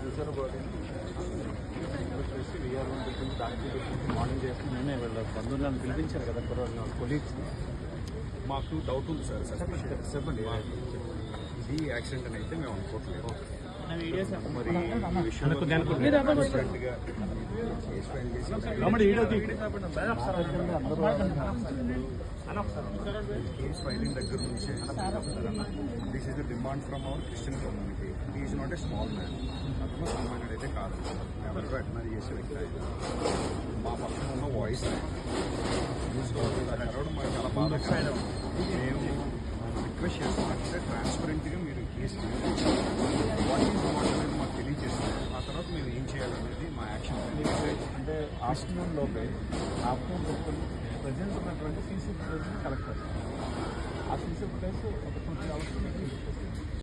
చూసారు వచ్చేసి వీఆర్ దానికి మార్నింగ్ చేసి నేనే వెళ్ళాను బంధువులను పిలిపించారు కదా కొలీగ్స్. మాకు డౌట్ ఉంది సార్. చెప్పండి. ఇది యాక్సిడెంట్ అని అయితే మేము అనుకోవట్లేదు. మరి ఈ కేస్ ఫైలింగ్ దగ్గర నుంచి this is the demand from our Christian community. He is not a small man. అతను సామాన్యుడు అయితే కాదు. ఎవరు అడ్మైర్ చేసే వ్యక్తి అయితే మా పక్కన ఉన్న వాయిస్ అరవడం మాకు చాలా బాధ. మేము రిక్వెస్ట్ చేస్తామంటే ట్రాన్స్పరెంట్గా మీరు కేసు వాట్ ఈజ్ వాట్ అనేది మాకు తెలియజేస్తారు. ఆ తర్వాత మేము ఏం చేయాలనేది మా యాక్షన్. అంటే ఆఫ్టర్నూన్ లోపే ప్రజెంట్ ఉన్నటువంటి సీసీ ఫుటేజ్ కలెక్ట్ చేస్తాం. ఆ సీసీ ఫుటేజ్ ఒక 2-3 అవర్స్